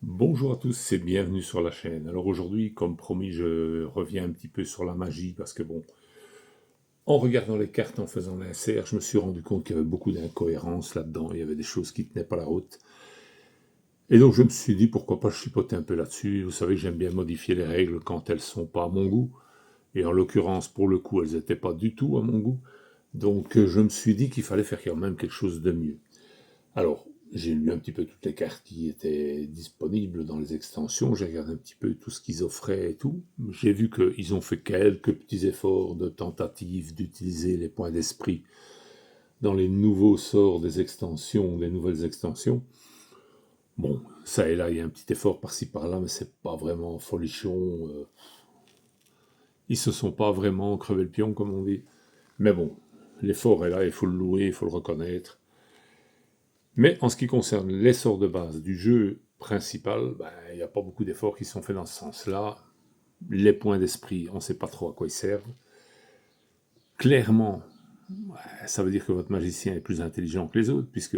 Bonjour à tous et bienvenue sur la chaîne. Alors aujourd'hui, comme promis, je reviens un petit peu sur la magie parce que bon, en regardant les cartes, en faisant l'insert, je me suis rendu compte qu'il y avait beaucoup d'incohérences là-dedans, il y avait des choses qui tenaient pas la route. Et donc je me suis dit pourquoi pas chipoter un peu là-dessus. Vous savez, j'aime bien modifier les règles quand elles sont pas à mon goût. Et en l'occurrence, pour le coup, elles n'étaient pas du tout à mon goût. Donc je me suis dit qu'il fallait faire quand même quelque chose de mieux. Alors, j'ai lu un petit peu toutes les cartes qui étaient disponibles dans les extensions, j'ai regardé un petit peu tout ce qu'ils offraient et tout. J'ai vu qu'ils ont fait quelques petits efforts de tentative d'utiliser les points d'esprit dans les nouveaux sorts des extensions, des nouvelles extensions. Bon, ça et là, il y a un petit effort par-ci par-là, mais c'est pas vraiment folichon. Ils se sont pas vraiment crevé le pion, comme on dit. Mais bon, l'effort est là, il faut le louer, il faut le reconnaître. Mais en ce qui concerne les sorts de base du jeu principal, il n'y a pas beaucoup d'efforts qui sont faits dans ce sens-là. Les points d'esprit, on ne sait pas trop à quoi ils servent. Clairement, ça veut dire que votre magicien est plus intelligent que les autres, puisque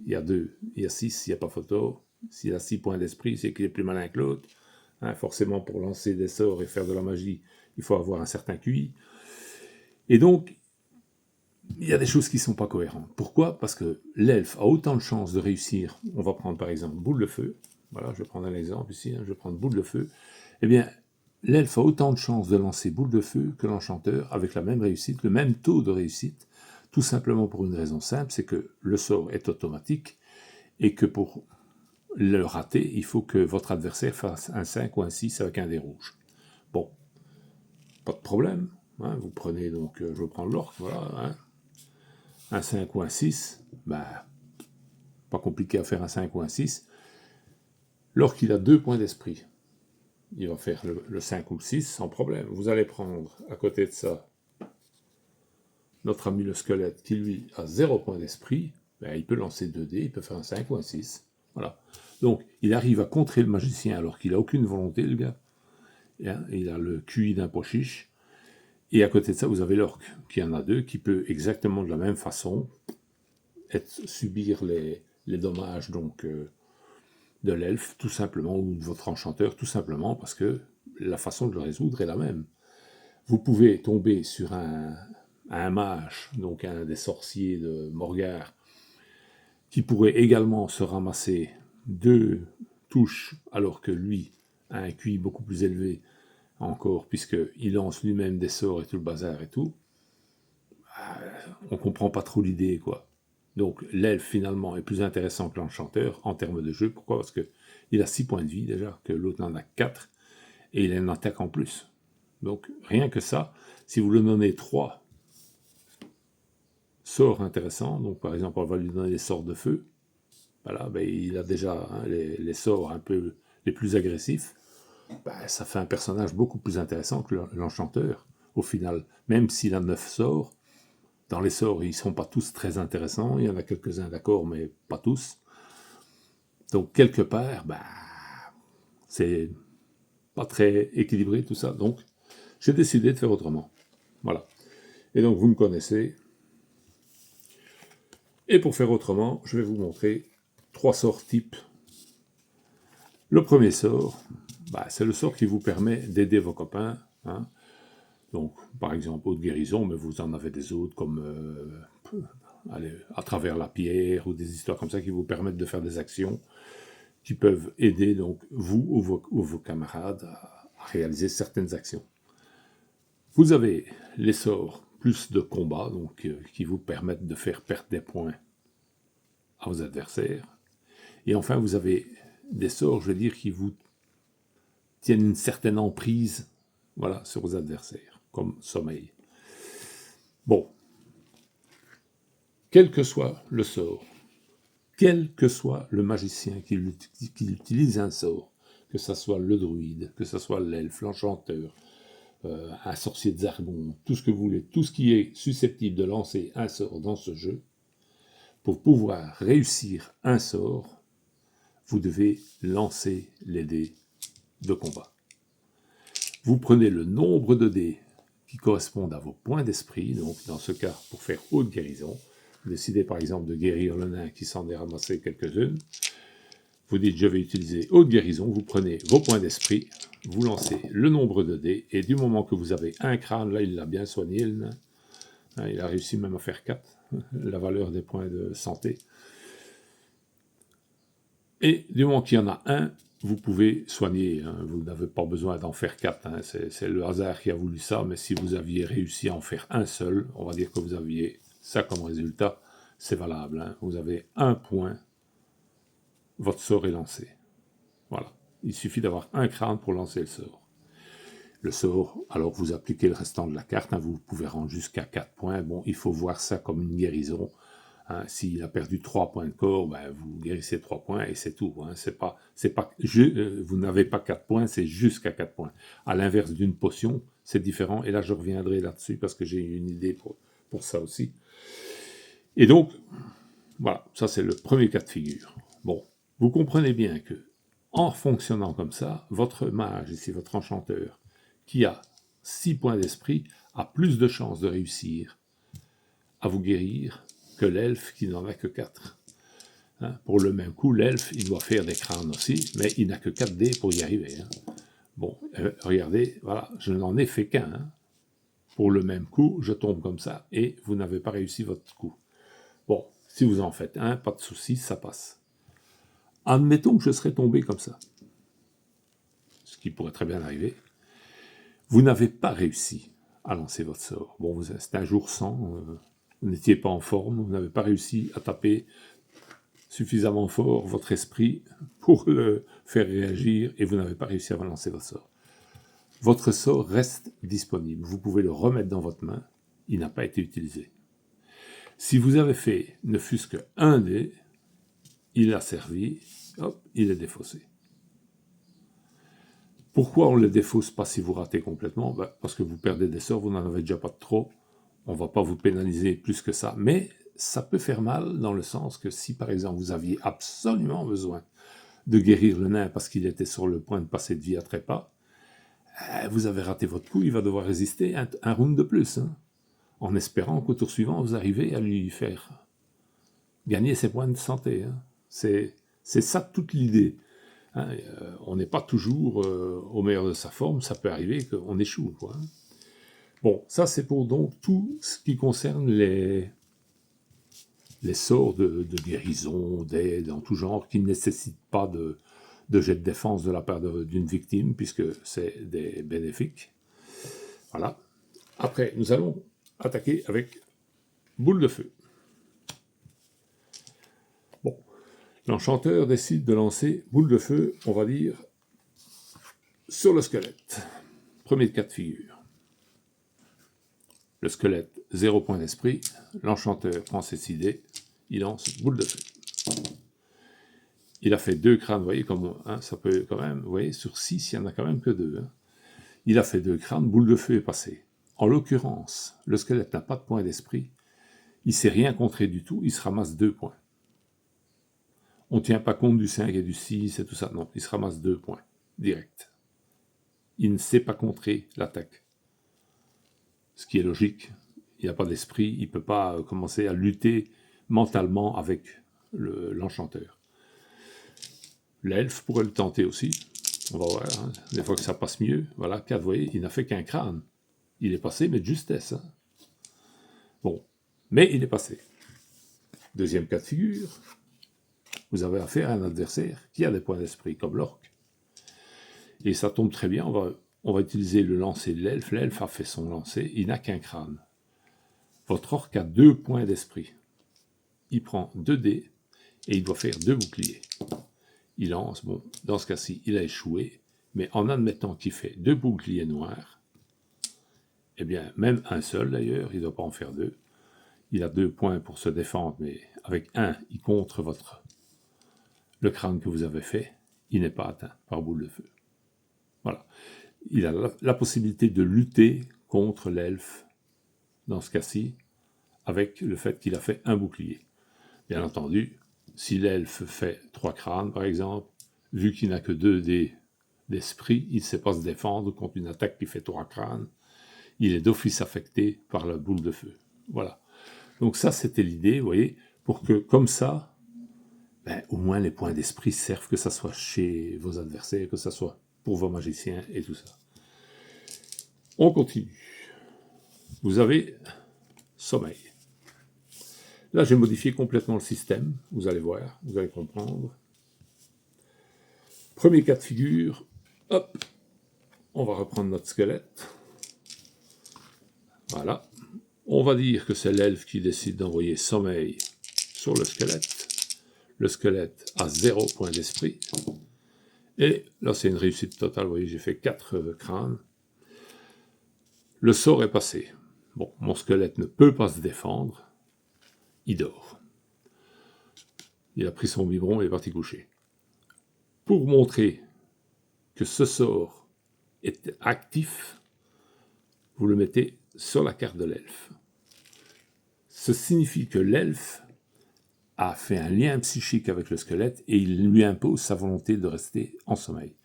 il y a 2, il y a 6, il n'y a pas photo. S'il a 6 points d'esprit, c'est qu'il est plus malin que l'autre. Forcément, pour lancer des sorts et faire de la magie, il faut avoir un certain QI. Et donc, il y a des choses qui ne sont pas cohérentes. Pourquoi? Parce que l'elfe a autant de chances de réussir. On va prendre par exemple boule de feu. Voilà, je vais prendre un exemple ici. Je vais prendre boule de feu. Eh bien, l'elfe a autant de chances de lancer boule de feu que l'enchanteur avec la même réussite, le même taux de réussite. Tout simplement pour une raison simple, c'est que le sort est automatique et que pour le rater, il faut que votre adversaire fasse un 5 ou un 6 avec un dé rouge. Bon, pas de problème. Vous prenez donc, je vais prendre l'orque, voilà. Un 5 ou un 6, pas compliqué à faire un 5 ou un 6. Lorsqu'il a 2 points d'esprit, il va faire le 5 ou le 6 sans problème. Vous allez prendre à côté de ça notre ami le squelette qui lui a 0 point d'esprit, il peut lancer 2 dés, il peut faire un 5 ou un 6. Voilà. Donc il arrive à contrer le magicien alors qu'il n'a aucune volonté, le gars. Il a le QI d'un pois chiche. Et à côté de ça, vous avez l'orque qui en a 2, qui peut exactement de la même façon subir les dommages donc de l'elfe, tout simplement, ou de votre enchanteur, tout simplement, parce que la façon de le résoudre est la même. Vous pouvez tomber sur un mage, donc un des sorciers de Morgar, qui pourrait également se ramasser 2 touches, alors que lui a un QI beaucoup plus élevé encore, puisqu'il lance lui-même des sorts et tout le bazar et tout. On comprend pas trop l'idée, quoi. Donc l'elfe finalement est plus intéressant que l'enchanteur en termes de jeu. Pourquoi? Parce qu'il a 6 points de vie déjà, que l'autre en a 4, et il a une attaque en plus. Donc rien que ça, si vous lui donnez 3 sorts intéressants, donc par exemple on va lui donner des sorts de feu, voilà, il a déjà les sorts un peu les plus agressifs, ça fait un personnage beaucoup plus intéressant que l'enchanteur au final. Même s'il a 9 sorts, dans les sorts, ils ne sont pas tous très intéressants. Il y en a quelques-uns, d'accord, mais pas tous. Donc, quelque part, c'est pas très équilibré tout ça. Donc, j'ai décidé de faire autrement. Voilà. Et donc, vous me connaissez. Et pour faire autrement, je vais vous montrer 3 sorts types. Le premier sort, c'est le sort qui vous permet d'aider vos copains. Donc, par exemple, haute guérison, mais vous en avez des autres comme à travers la pierre ou des histoires comme ça qui vous permettent de faire des actions qui peuvent aider donc vous ou vos camarades à réaliser certaines actions. Vous avez les sorts plus de combat, donc qui vous permettent de faire perdre des points à vos adversaires. Et enfin, vous avez des sorts, je veux dire, qui vous tiennent une certaine emprise, voilà, sur vos adversaires, comme sommeil. Bon, quel que soit le sort, quel que soit le magicien qui utilise un sort, que ce soit le druide, que ce soit l'elfe, l'enchanteur, un sorcier de Zargon, tout ce que vous voulez, tout ce qui est susceptible de lancer un sort dans ce jeu, pour pouvoir réussir un sort, vous devez lancer les dés de combat. Vous prenez le nombre de dés qui correspondent à vos points d'esprit, donc dans ce cas, pour faire haute guérison, vous décidez par exemple de guérir le nain qui s'en est ramassé quelques-unes, vous dites je vais utiliser haute guérison, vous prenez vos points d'esprit, vous lancez le nombre de dés, et du moment que vous avez un crâne, là il l'a bien soigné, le nain. Il a réussi même à faire 4, la valeur des points de santé. Et du moment qu'il y en a un, vous pouvez soigner, hein. Vous n'avez pas besoin d'en faire 4, hein. C'est le hasard qui a voulu ça, mais si vous aviez réussi à en faire un seul, on va dire que vous aviez ça comme résultat, c'est valable, hein. Vous avez un point, votre sort est lancé. Voilà, il suffit d'avoir un crâne pour lancer le sort. Le sort, alors vous appliquez le restant de la carte, hein. Vous pouvez rendre jusqu'à 4 points, bon, il faut voir ça comme une guérison. Hein, s'il a perdu 3 points de corps, ben, vous guérissez 3 points et c'est tout. Hein. Vous n'avez pas 4 points, c'est jusqu'à 4 points. À l'inverse d'une potion, c'est différent. Et là, je reviendrai là-dessus parce que j'ai une idée pour ça aussi. Et donc, voilà, ça c'est le premier cas de figure. Bon, vous comprenez bien que en fonctionnant comme ça, votre mage, ici votre enchanteur, qui a 6 points d'esprit, a plus de chances de réussir à vous guérir que l'elfe qui n'en a que 4. Hein, pour le même coup, l'elfe, il doit faire des crânes aussi, mais il n'a que 4 dés pour y arriver. Hein. Bon, regardez, voilà, je n'en ai fait qu'un. Hein. Pour le même coup, je tombe comme ça, et vous n'avez pas réussi votre coup. Bon, si vous en faites un, pas de souci, ça passe. Admettons que je serais tombé comme ça, ce qui pourrait très bien arriver. Vous n'avez pas réussi à lancer votre sort. Bon, c'est un jour sans, vous n'étiez pas en forme, vous n'avez pas réussi à taper suffisamment fort votre esprit pour le faire réagir et vous n'avez pas réussi à lancer votre sort. Votre sort reste disponible. Vous pouvez le remettre dans votre main. Il n'a pas été utilisé. Si vous avez fait ne fût-ce qu'un dé, il a servi, hop, il est défaussé. Pourquoi on ne le défausse pas si vous ratez complètement? Parce que vous perdez des sorts, vous n'en avez déjà pas de trop. On ne va pas vous pénaliser plus que ça. Mais ça peut faire mal dans le sens que si, par exemple, vous aviez absolument besoin de guérir le nain parce qu'il était sur le point de passer de vie à trépas, vous avez raté votre coup, il va devoir résister un round de plus, hein, en espérant qu'au tour suivant, vous arrivez à lui faire gagner ses points de santé. Hein. C'est ça toute l'idée. Hein. On n'est pas toujours au meilleur de sa forme, ça peut arriver qu'on échoue, quoi. Hein. Bon, ça c'est pour donc tout ce qui concerne les sorts de guérison, d'aide, en tout genre, qui ne nécessitent pas de jet de défense de la part d'une victime, puisque c'est des bénéfiques. Voilà. Après, nous allons attaquer avec boule de feu. Bon, l'enchanteur décide de lancer boule de feu, on va dire, sur le squelette. Premier cas de figure. Le squelette, 0 point d'esprit. L'enchanteur prend ses 6 dés. Il lance boule de feu. Il a fait 2 crânes, vous voyez, comme hein, ça peut quand même, vous voyez, sur 6, il n'y en a quand même que 2. Hein. Il a fait 2 crânes, boule de feu est passée. En l'occurrence, le squelette n'a pas de point d'esprit. Il ne s'est rien contré du tout, il se ramasse 2 points. On ne tient pas compte du 5 et du 6 et tout ça, non, il se ramasse 2 points, direct. Il ne sait pas contrer l'attaque. Ce qui est logique, il n'a pas d'esprit, il ne peut pas commencer à lutter mentalement avec l'enchanteur. L'elfe pourrait le tenter aussi, on va voir, hein, des fois que ça passe mieux. Voilà, 4, vous voyez, il n'a fait qu'un crâne. Il est passé, mais de justesse. Hein. Bon, mais il est passé. Deuxième cas de figure, vous avez affaire à un adversaire qui a des points d'esprit, comme l'orque. Et ça tombe très bien, on va utiliser le lancer de l'elfe. L'elfe a fait son lancer, il n'a qu'un crâne. Votre orque a 2 points d'esprit. Il prend 2 dés et il doit faire 2 boucliers. Il lance, bon, dans ce cas-ci, il a échoué, mais en admettant qu'il fait 2 boucliers noirs, eh bien, même un seul d'ailleurs, il ne doit pas en faire 2. Il a 2 points pour se défendre, mais avec 1, il contre le crâne que vous avez fait, il n'est pas atteint par boule de feu. Voilà. Il a la possibilité de lutter contre l'elfe, dans ce cas-ci, avec le fait qu'il a fait un bouclier. Bien entendu, si l'elfe fait 3 crânes, par exemple, vu qu'il n'a que 2 dés d'esprit, il ne sait pas se défendre contre une attaque qui fait 3 crânes, il est d'office affecté par la boule de feu. Voilà. Donc ça, c'était l'idée, vous voyez, pour que, comme ça, ben, au moins les points d'esprit servent, que ce soit chez vos adversaires, que ce soit pour vos magiciens et tout ça. On continue. Vous avez sommeil. Là, j'ai modifié complètement le système. Vous allez voir, vous allez comprendre. Premier cas de figure. Hop, on va reprendre notre squelette. Voilà. On va dire que c'est l'elfe qui décide d'envoyer sommeil sur le squelette. Le squelette a 0 point d'esprit. Et là, c'est une réussite totale. Vous voyez, j'ai fait 4 crânes. Le sort est passé. Bon, mon squelette ne peut pas se défendre. Il dort. Il a pris son biberon et est parti coucher. Pour montrer que ce sort est actif, vous le mettez sur la carte de l'elfe. Ce signifie que l'elfe a fait un lien psychique avec le squelette et il lui impose sa volonté de rester en sommeil.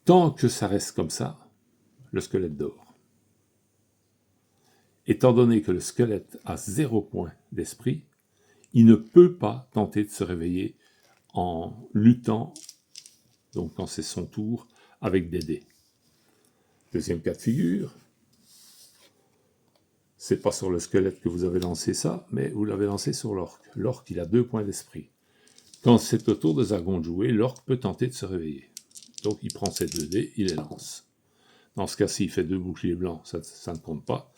Tant que ça reste comme ça, le squelette dort. Étant donné que le squelette a 0 point d'esprit, il ne peut pas tenter de se réveiller en luttant, donc quand c'est son tour, avec des dés. Deuxième cas de figure, c'est pas sur le squelette que vous avez lancé ça, mais vous l'avez lancé sur l'orque. L'orque, il a 2 points d'esprit. Quand c'est au tour de Zargon de jouer, l'orque peut tenter de se réveiller. Donc il prend ses 2 dés, il les lance. Dans ce cas-ci, il fait 2 boucliers blancs, ça ne compte pas.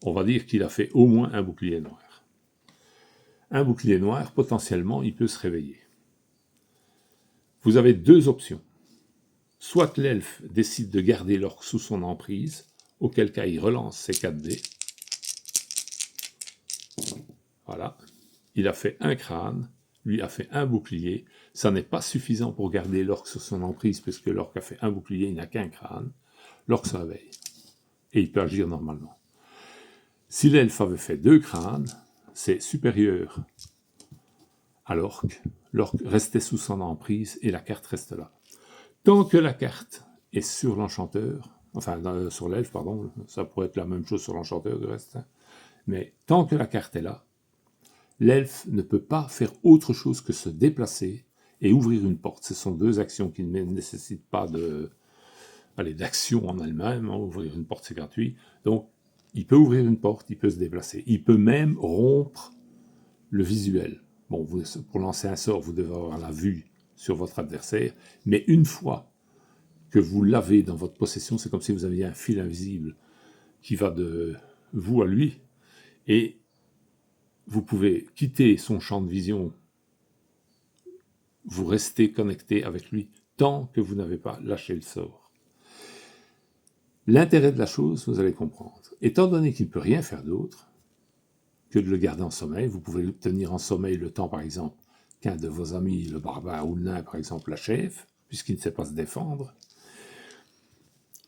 On va dire qu'il a fait au moins un bouclier noir. Un bouclier noir, potentiellement, il peut se réveiller. Vous avez 2 options. Soit l'elfe décide de garder l'orque sous son emprise, auquel cas il relance ses 4 dés. Voilà. Il a fait un crâne, lui a fait un bouclier. Ça n'est pas suffisant pour garder l'orque sous son emprise, puisque l'orque a fait un bouclier, il n'a qu'un crâne. L'orque se réveille. Et il peut agir normalement. Si l'elfe avait fait 2 crânes, c'est supérieur à l'orque. L'orque restait sous son emprise et la carte reste là. Tant que la carte est sur l'enchanteur, enfin sur l'elfe, pardon, ça pourrait être la même chose sur l'enchanteur du reste, hein, mais tant que la carte est là, l'elfe ne peut pas faire autre chose que se déplacer et ouvrir une porte. Ce sont 2 actions qui ne nécessitent pas d'action en elle-même. Hein. Ouvrir une porte, c'est gratuit. Donc, il peut ouvrir une porte, il peut se déplacer. Il peut même rompre le visuel. Bon, pour lancer un sort, vous devez avoir la vue sur votre adversaire, mais une fois que vous l'avez dans votre possession, c'est comme si vous aviez un fil invisible qui va de vous à lui, et vous pouvez quitter son champ de vision, vous restez connecté avec lui tant que vous n'avez pas lâché le sort. L'intérêt de la chose, vous allez comprendre. Étant donné qu'il ne peut rien faire d'autre que de le garder en sommeil, vous pouvez le tenir en sommeil le temps, par exemple, qu'un de vos amis, le barbare ou le nain, par exemple, l'achève, puisqu'il ne sait pas se défendre,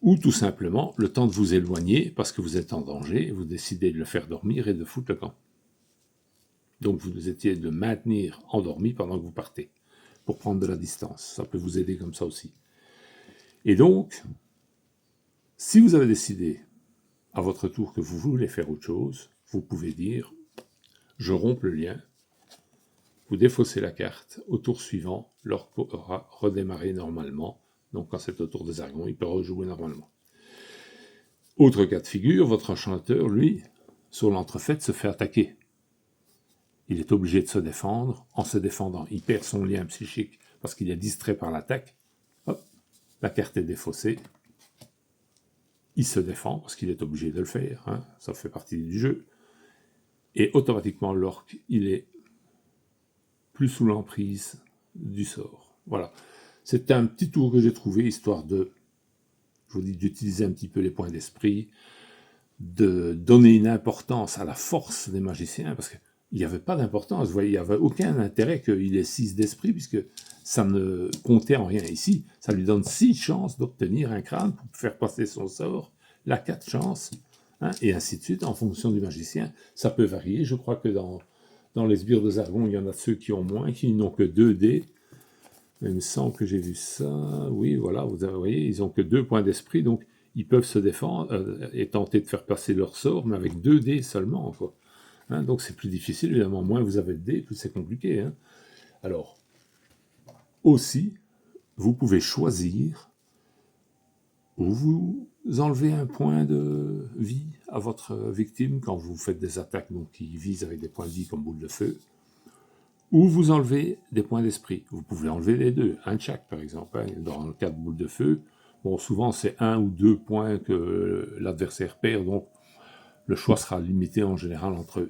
ou tout simplement le temps de vous éloigner parce que vous êtes en danger, vous décidez de le faire dormir et de foutre le camp. Donc vous essayez de le maintenir endormi pendant que vous partez, pour prendre de la distance. Ça peut vous aider comme ça aussi. Et donc, si vous avez décidé à votre tour que vous voulez faire autre chose, vous pouvez dire « je romps le lien », vous défaussez la carte, au tour suivant, l'orque pourra redémarrer normalement, donc quand c'est au tour des Zargons, il peut rejouer normalement. Autre cas de figure, votre enchanteur, lui, sur l'entrefaite, se fait attaquer. Il est obligé de se défendre. En se défendant, il perd son lien psychique parce qu'il est distrait par l'attaque. Hop, la carte est défaussée. Il se défend parce qu'il est obligé de le faire. Hein, ça fait partie du jeu. Et automatiquement, l'orque, il est plus sous l'emprise du sort. Voilà. C'est un petit tour que j'ai trouvé, histoire de, je vous dis, d'utiliser un petit peu les points d'esprit, de donner une importance à la force des magiciens, parce qu'il n'y avait pas d'importance, vous voyez, il n'y avait aucun intérêt qu'il ait 6 d'esprit, puisque ça ne comptait en rien ici. Ça lui donne 6 chances d'obtenir un crâne pour faire passer son sort, la 4 chances, hein, et ainsi de suite, en fonction du magicien. Ça peut varier, je crois que dans les sbires de Zargon, il y en a ceux qui ont moins, qui n'ont que 2 dés. Il me semble que j'ai vu ça. Oui, voilà, vous voyez, ils n'ont que 2 points d'esprit, donc ils peuvent se défendre et tenter de faire passer leur sort, mais avec 2 dés seulement, quoi. Hein, donc c'est plus difficile, évidemment. Moins vous avez de dés, plus c'est compliqué. Hein. Alors, aussi, vous pouvez choisir où vous enlevez un point de vie à votre victime quand vous faites des attaques donc, qui visent avec des points de vie comme boule de feu, ou vous enlevez des points d'esprit. Vous pouvez enlever les deux, un de chaque par exemple. Dans le cas de boule de feu, bon, souvent c'est 1 ou 2 points que l'adversaire perd, donc le choix sera limité en général entre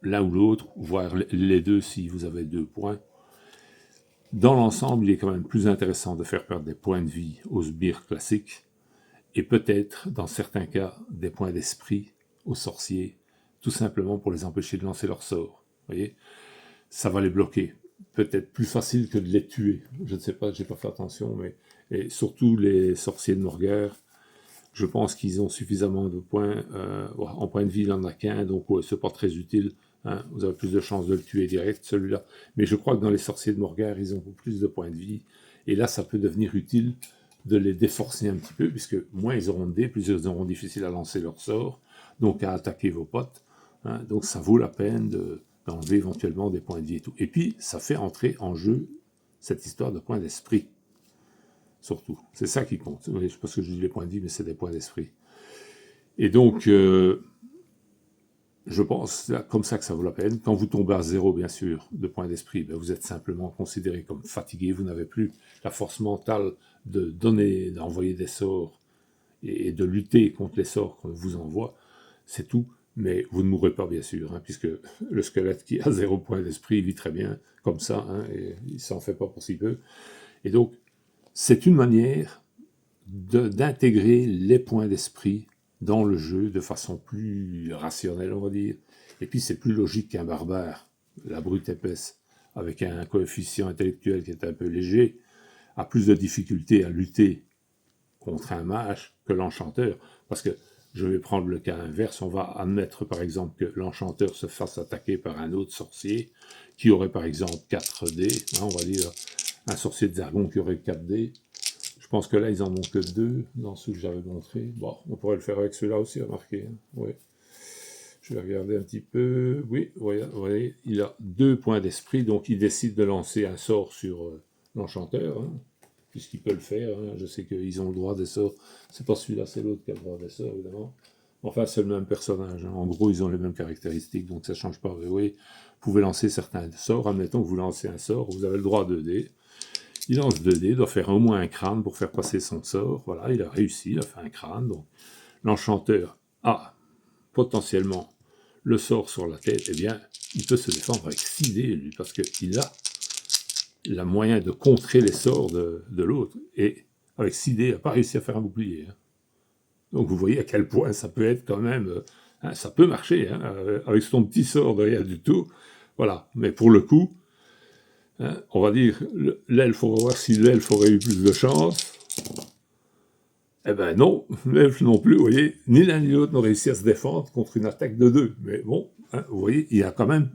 l'un ou l'autre, voire les deux si vous avez 2 points. Dans l'ensemble, il est quand même plus intéressant de faire perdre des points de vie aux sbires classiques et peut-être, dans certains cas, des points d'esprit aux sorciers, tout simplement pour les empêcher de lancer leur sort. Vous voyez, ça va les bloquer. Peut-être plus facile que de les tuer. Je ne sais pas, j'ai pas fait attention, mais et surtout les sorciers de Morguer, je pense qu'ils ont suffisamment de points. En point de vie, il n'en a qu'un, donc ouais, c'est pas très utile. Hein, vous avez plus de chances de le tuer direct, celui-là. Mais je crois que dans les sorciers de Morguer, ils ont plus de points de vie. Et là, ça peut devenir utile de les déforcer un petit peu, puisque moins ils auront de dés, plus ils auront difficile à lancer leur sort, donc à attaquer vos potes. Hein, donc ça vaut la peine d'enlever éventuellement des points de vie et tout. Et puis, ça fait entrer en jeu cette histoire de points d'esprit. Surtout. C'est ça qui compte. Oui, je pense que je dis les points de vie, mais c'est des points d'esprit. Et donc, je pense c'est comme ça que ça vaut la peine. Quand vous tombez à 0, bien sûr, de points d'esprit, ben vous êtes simplement considéré comme fatigué. Vous n'avez plus la force mentale de donner, d'envoyer des sorts et de lutter contre les sorts qu'on vous envoie. C'est tout. Mais vous ne mourrez pas, bien sûr, hein, puisque le squelette qui a 0 point d'esprit, il vit très bien comme ça, hein, et il ne s'en fait pas pour si peu. Et donc, c'est une manière d'intégrer les points d'esprit dans le jeu de façon plus rationnelle, on va dire. Et puis c'est plus logique qu'un barbare, la brute épaisse, avec un coefficient intellectuel qui est un peu léger, a plus de difficultés à lutter contre un mage que l'enchanteur. Parce que je vais prendre le cas inverse, on va admettre par exemple que l'enchanteur se fasse attaquer par un autre sorcier qui aurait par exemple 4 dés, hein, on va dire un sorcier de Zargon qui aurait 4 dés. Je pense que là, ils en ont que 2 dans ceux que j'avais montré. Bon, on pourrait le faire avec ceux-là aussi, remarquez. Hein. Ouais. Je vais regarder un petit peu. Oui, vous voyez, il a 2 points d'esprit, donc il décide de lancer un sort sur l'enchanteur, hein, puisqu'il peut le faire. Hein. Je sais qu'ils ont le droit des sorts. C'est pas celui-là, c'est l'autre qui a le droit des sorts, évidemment. Enfin, c'est le même personnage. Hein. En gros, ils ont les mêmes caractéristiques, donc ça ne change pas. Mais oui, vous pouvez lancer certains sorts. Admettons que vous lancez un sort, vous avez le droit à 2 dés. Il lance 2 dés, doit faire au moins un crâne pour faire passer son sort. Voilà, il a réussi, il a fait un crâne. Donc, l'enchanteur a potentiellement le sort sur la tête. Eh bien, il peut se défendre avec 6 dés, lui, parce qu'il a le moyen de contrer les sorts de l'autre. Et avec 6 dés, il n'a pas réussi à faire un bouclier. Hein. Donc, vous voyez à quel point ça peut être quand même... Hein, ça peut marcher, hein, avec son petit sort de rien du tout. Voilà, mais pour le coup... Hein, on va dire, l'elfe, on va voir si l'elfe aurait eu plus de chance. Eh ben non, l'elfe non plus, vous voyez, ni l'un ni l'autre n'ont réussi à se défendre contre une attaque de 2. Mais bon, hein, vous voyez, il a quand même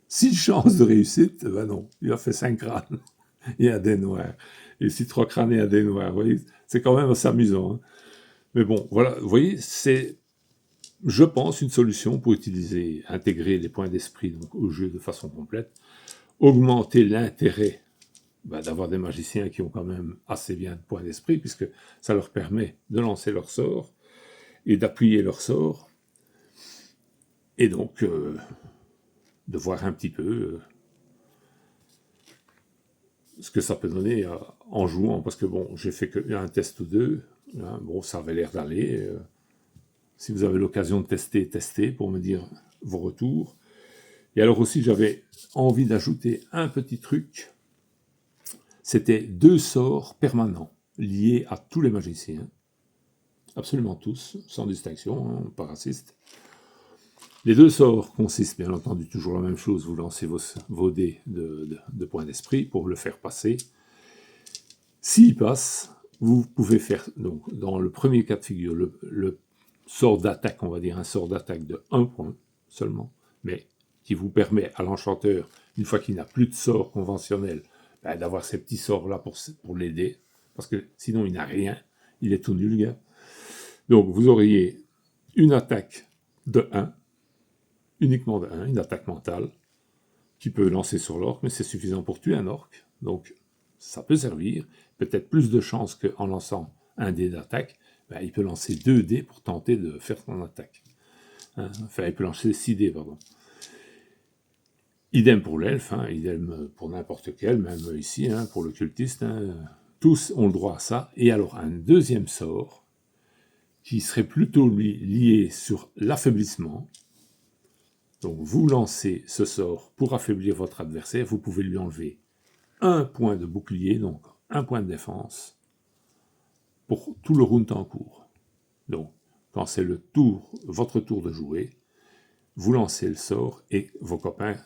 6 chances de réussite. Eh ben non, il a fait 5 crânes et un dé noir. Et si 3 crânes et un dé noir, vous voyez, c'est quand même assez amusant. Hein. Mais bon, voilà, vous voyez, c'est, je pense, une solution pour intégrer les points d'esprit donc, au jeu de façon complète. Augmenter l'intérêt d'avoir des magiciens qui ont quand même assez bien de points d'esprit, puisque ça leur permet de lancer leur sort et d'appuyer leur sort, et donc de voir un petit peu ce que ça peut donner en jouant, parce que bon, j'ai fait qu'un test ou 2, hein, bon, ça avait l'air d'aller. Si vous avez l'occasion de tester pour me dire vos retours. Et alors aussi, j'avais envie d'ajouter un petit truc. C'était 2 sorts permanents liés à tous les magiciens, absolument tous, sans distinction, hein, pas raciste. Les 2 sorts consistent bien entendu toujours la même chose, vous lancez vos dés de points d'esprit pour le faire passer. S'il passe, vous pouvez faire, donc dans le premier cas de figure, le sort d'attaque, on va dire un sort d'attaque de 1 point seulement, mais qui vous permet à l'enchanteur, une fois qu'il n'a plus de sort conventionnel, d'avoir ces petits sorts-là pour l'aider, parce que sinon il n'a rien, il est tout nul, gars. Donc vous auriez une attaque de 1, uniquement de 1, une attaque mentale, qui peut lancer sur l'orque, mais c'est suffisant pour tuer un orque. Donc, ça peut servir. Peut-être plus de chances qu'en lançant un dé d'attaque, ben, il peut lancer 2 dés pour tenter de faire son attaque. Hein, enfin, il peut lancer 6 dés, pardon. Idem pour l'elfe, hein, idem pour n'importe quel, même ici, hein, pour le cultiste. Hein, tous ont le droit à ça. Et alors, un deuxième sort, qui serait plutôt lui lié sur l'affaiblissement. Donc, vous lancez ce sort pour affaiblir votre adversaire. Vous pouvez lui enlever 1 point de bouclier, donc 1 point de défense, pour tout le round en cours. Donc, quand c'est votre tour de jouer, vous lancez le sort et vos copains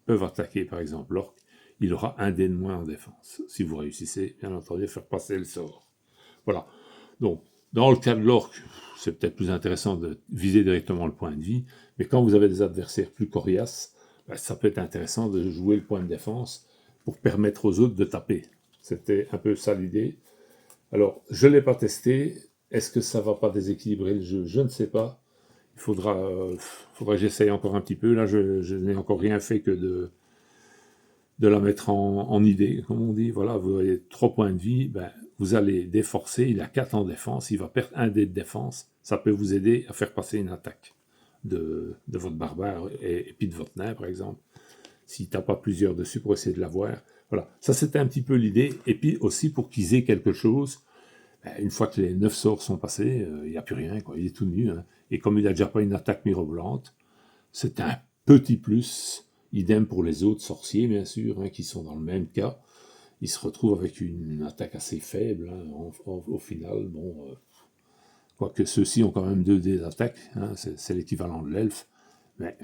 peuvent attaquer, par exemple, l'orque. Il aura 1 dé de moins en défense. Si vous réussissez, bien entendu, à faire passer le sort. Voilà. Donc, dans le cas de l'orque, c'est peut-être plus intéressant de viser directement le point de vie, mais quand vous avez des adversaires plus coriaces, ben, ça peut être intéressant de jouer le point de défense pour permettre aux autres de taper. C'était un peu ça l'idée. Alors, je ne l'ai pas testé. Est-ce que ça ne va pas déséquilibrer le jeu? Je ne sais pas. Il faudra que j'essaye encore un petit peu. Là, je n'ai encore rien fait que de la mettre en idée, comme on dit. Voilà, vous avez 3 points de vie, ben, vous allez déforcer, il a 4 en défense, il va perdre 1 dé de défense. Ça peut vous aider à faire passer une attaque de votre barbare et puis de votre nain, par exemple. S'il tape pas plusieurs dessus pour essayer de l'avoir. Voilà, ça c'était un petit peu l'idée. Et puis aussi pour qu'ils aient quelque chose, une fois que les 9 sorts sont passés, il n'y a plus rien, quoi. Il est tout nu. Hein. Et comme il n'a déjà pas une attaque mirobolante, c'est un petit plus. Idem pour les autres sorciers, bien sûr, hein, qui sont dans le même cas. Ils se retrouvent avec une attaque assez faible, hein, au final. Bon, quoique ceux-ci ont quand même 2 dés d'attaque, hein, c'est l'équivalent de l'elfe. Mais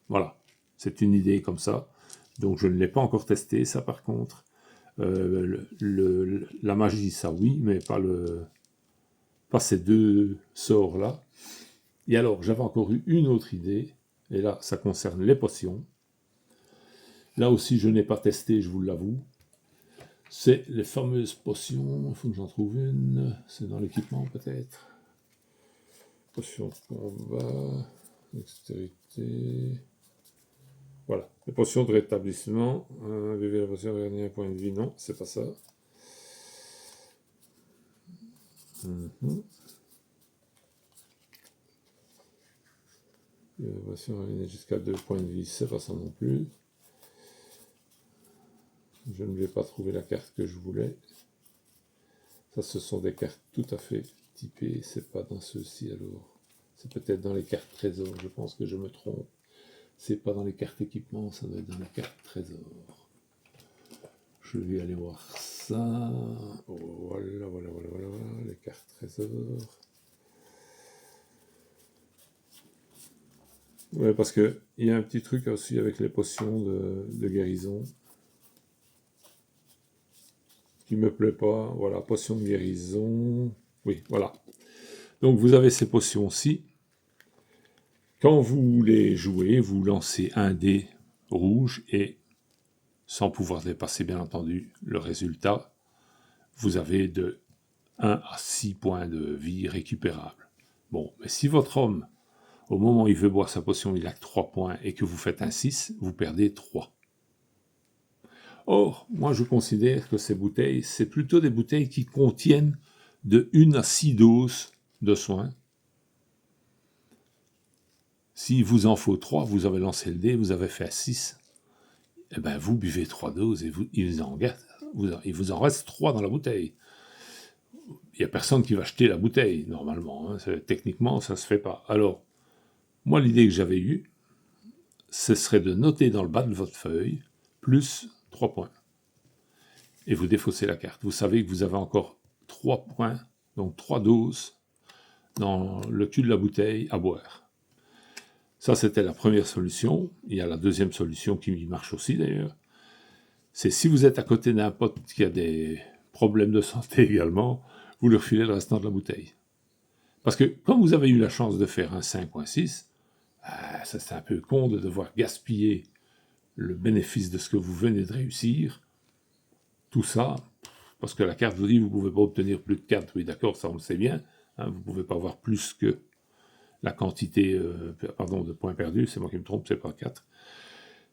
voilà, c'est une idée comme ça. Donc je ne l'ai pas encore testé, ça par contre. La magie, ça oui, mais pas ces 2 sorts-là. Et alors, j'avais encore eu une autre idée, et là, ça concerne les potions. Là aussi, je n'ai pas testé, je vous l'avoue. C'est les fameuses potions, il faut que j'en trouve une, c'est dans l'équipement peut-être. Potions de combat, dextérité... Voilà, les potions de rétablissement, vivez la potion, gagner un point de vie, non, c'est pas ça. La potion, gagner jusqu'à 2 points de vie, c'est pas ça non plus. Je ne vais pas trouver la carte que je voulais. Ça, ce sont des cartes tout à fait typées, c'est pas dans ceux-ci alors. C'est peut-être dans les cartes trésors, je pense que je me trompe. C'est pas dans les cartes équipement, ça doit être dans les cartes trésors. Je vais aller voir ça. Voilà, les cartes trésors. Ouais, parce que il y a un petit truc aussi avec les potions de guérison qui me plaît pas. Voilà, potion de guérison. Oui, voilà. Donc vous avez ces potions-ci. Quand vous les jouez, vous lancez un dé rouge et, sans pouvoir dépasser bien entendu le résultat, vous avez de 1 à 6 points de vie récupérables. Bon, mais si votre homme, au moment où il veut boire sa potion, il a que 3 points et que vous faites un 6, vous perdez 3. Or, moi je considère que ces bouteilles, c'est plutôt des bouteilles qui contiennent de 1 à 6 doses de soins. S'il vous en faut 3, vous avez lancé le dé, vous avez fait 6, eh ben vous buvez 3 doses et il vous en reste 3 dans la bouteille. Il n'y a personne qui va acheter la bouteille, normalement. Hein. Techniquement, ça ne se fait pas. Alors, moi, l'idée que j'avais eue, ce serait de noter dans le bas de votre feuille, plus 3 points. Et vous défaussez la carte. Vous savez que vous avez encore 3 points, donc 3 doses, dans le cul de la bouteille à boire. Ça, c'était la première solution. Il y a la deuxième solution qui marche aussi, d'ailleurs. C'est si vous êtes à côté d'un pote qui a des problèmes de santé également, vous lui refilez le restant de la bouteille. Parce que, comme vous avez eu la chance de faire un 5 ou un 6, ça c'est un peu con de devoir gaspiller le bénéfice de ce que vous venez de réussir. Tout ça, parce que la carte vous dit que vous ne pouvez pas obtenir plus de 4. Oui, d'accord, ça on le sait bien. Hein, vous ne pouvez pas avoir plus que la quantité de points perdus. C'est moi qui me trompe, c'est pas 4.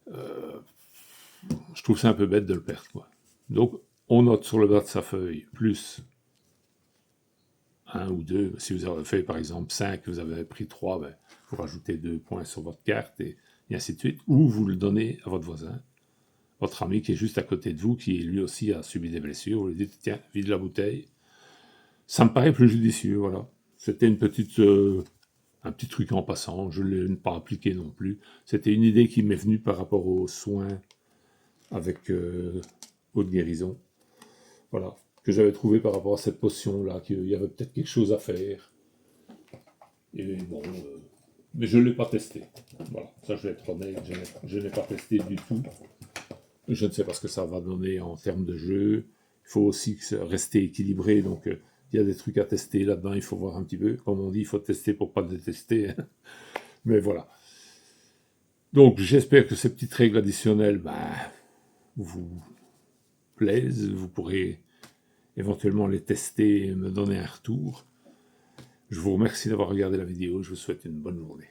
Je trouve ça un peu bête de le perdre, quoi. Donc, on note sur le bas de sa feuille plus 1 ou 2. Si vous avez fait, par exemple, 5, vous avez pris 3, ben, vous rajoutez 2 points sur votre carte, et ainsi de suite. Ou vous le donnez à votre voisin, votre ami qui est juste à côté de vous, qui lui aussi a subi des blessures. Vous lui dites, tiens, vide la bouteille. Ça me paraît plus judicieux, voilà. C'était un petit truc en passant, je ne l'ai pas appliqué non plus. C'était une idée qui m'est venue par rapport aux soins avec eau de guérison. Voilà, que j'avais trouvé par rapport à cette potion-là, qu'il y avait peut-être quelque chose à faire. Et bon, mais je ne l'ai pas testé. Voilà, ça je vais être honnête, je n'ai pas testé du tout. Je ne sais pas ce que ça va donner en termes de jeu. Il faut aussi rester équilibré, donc il y a des trucs à tester là-dedans, il faut voir un petit peu. Comme on dit, il faut tester pour ne pas détester. Mais voilà. Donc j'espère que ces petites règles additionnelles vous plaisent. Vous pourrez éventuellement les tester et me donner un retour. Je vous remercie d'avoir regardé la vidéo. Je vous souhaite une bonne journée.